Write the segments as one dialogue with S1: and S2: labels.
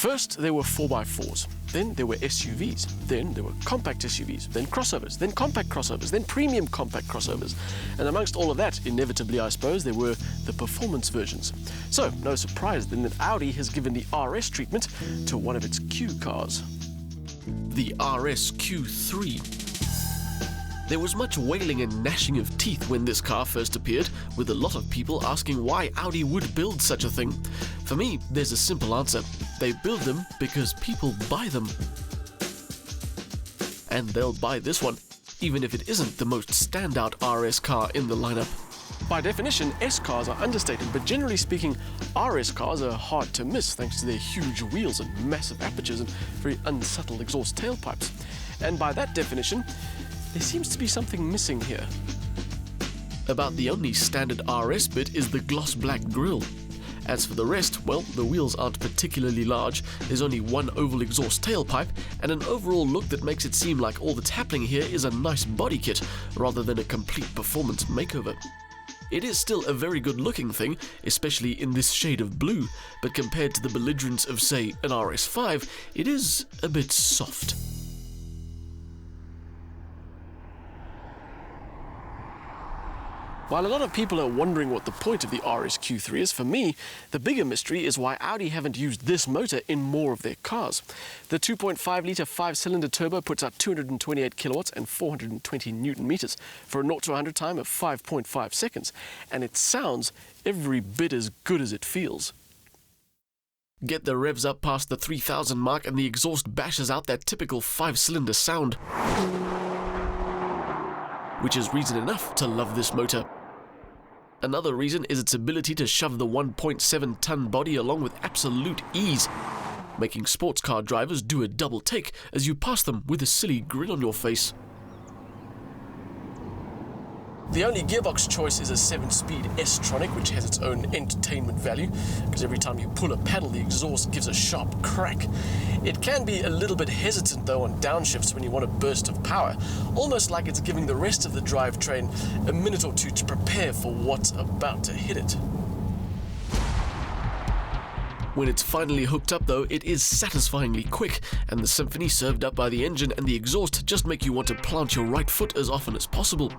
S1: First, there were 4x4s, then there were SUVs, then there were compact SUVs, then crossovers, then compact crossovers, then premium compact crossovers. And amongst all of that, inevitably I suppose, there were the performance versions. So, no surprise then that Audi has given the RS treatment to one of its Q cars. The RS Q3. There was much wailing and gnashing of teeth when this car first appeared, with a lot of people asking why Audi would build such a thing. For me, there's a simple answer. They build them because people buy them. And they'll buy this one, even if it isn't the most standout RS car in the lineup. By definition, S cars are understated, but generally speaking, RS cars are hard to miss thanks to their huge wheels and massive apertures and very unsubtle exhaust tailpipes. And by that definition, there seems to be something missing here. About the only standard RS bit is the gloss black grille. As for the rest, well, the wheels aren't particularly large, there's only one oval exhaust tailpipe, and an overall look that makes it seem like all that's happening here is a nice body kit, rather than a complete performance makeover. It is still a very good looking thing, especially in this shade of blue, but compared to the belligerence of, say, an RS5, it is a bit soft. While a lot of people are wondering what the point of the RS Q3 is, for me, the bigger mystery is why Audi haven't used this motor in more of their cars. The 2.5-litre 5-cylinder turbo puts out 228 kilowatts and 420 newton meters for a 0 to 100 time of 5.5 seconds, and it sounds every bit as good as it feels. Get the revs up past the 3,000 mark and the exhaust bashes out that typical 5-cylinder sound, which is reason enough to love this motor. Another reason is its ability to shove the 1.7-ton body along with absolute ease, making sports car drivers do a double take as you pass them with a silly grin on your face. The only gearbox choice is a 7-speed S-tronic, which has its own entertainment value, because every time you pull a pedal, the exhaust gives a sharp crack. It can be a little bit hesitant, though, on downshifts when you want a burst of power, almost like it's giving the rest of the drivetrain a minute or two to prepare for what's about to hit it. When it's finally hooked up, though, it is satisfyingly quick, and the symphony served up by the engine and the exhaust just make you want to plant your right foot as often as possible.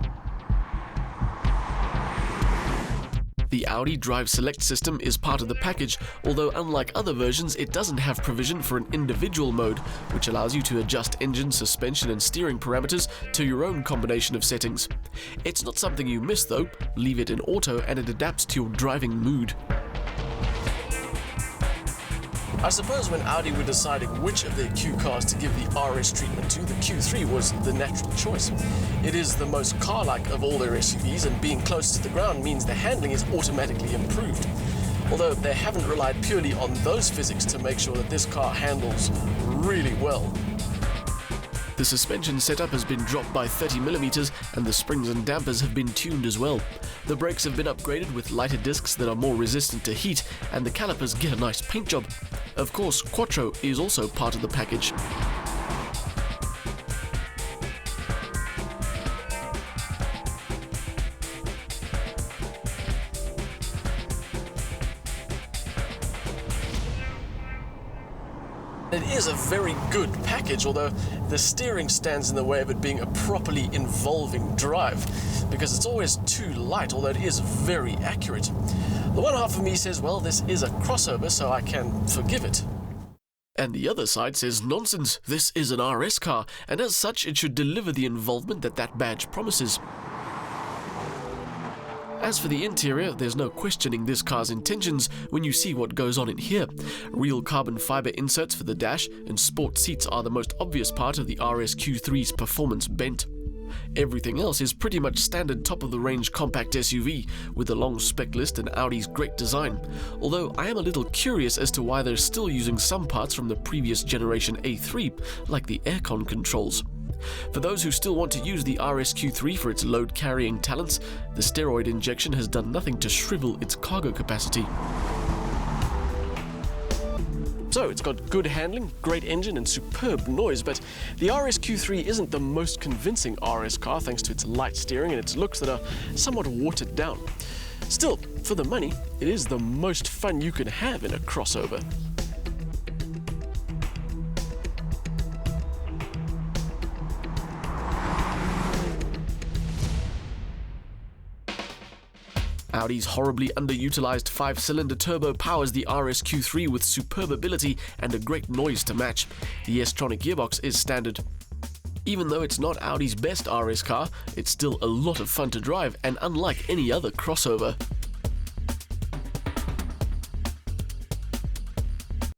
S1: The Audi Drive Select system is part of the package, although unlike other versions, it doesn't have provision for an individual mode, which allows you to adjust engine, suspension and steering parameters to your own combination of settings. It's not something you miss though, leave it in auto and it adapts to your driving mood. I suppose when Audi were deciding which of their Q cars to give the RS treatment to, the Q3 was the natural choice. It is the most car-like of all their SUVs, and being close to the ground means the handling is automatically improved. Although they haven't relied purely on those physics to make sure that this car handles really well. The suspension setup has been dropped by 30mm and the springs and dampers have been tuned as well. The brakes have been upgraded with lighter discs that are more resistant to heat, and the calipers get a nice paint job. Of course, Quattro is also part of the package. It is a very good package, although the steering stands in the way of it being a properly involving drive, because it's always too light, although it is very accurate. The one half of me says, well, this is a crossover, so I can forgive it. And the other side says, nonsense, this is an RS car, and as such it should deliver the involvement that that badge promises. As for the interior, there's no questioning this car's intentions when you see what goes on in here. Real carbon fiber inserts for the dash and sport seats are the most obvious part of the RS Q3's performance bent. Everything else is pretty much standard top-of-the-range compact SUV, with a long spec list and Audi's great design, although I am a little curious as to why they're still using some parts from the previous generation A3, like the aircon controls. For those who still want to use the RS Q3 for its load-carrying talents, the steroid injection has done nothing to shrivel its cargo capacity. So it's got good handling, great engine and superb noise, but the RS Q3 isn't the most convincing RS car thanks to its light steering and its looks that are somewhat watered down. Still, for the money, it is the most fun you can have in a crossover. Audi's horribly underutilized 5-cylinder turbo powers the RS Q3 with superb ability and a great noise to match. The S-tronic gearbox is standard. Even though it's not Audi's best RS car, it's still a lot of fun to drive and unlike any other crossover.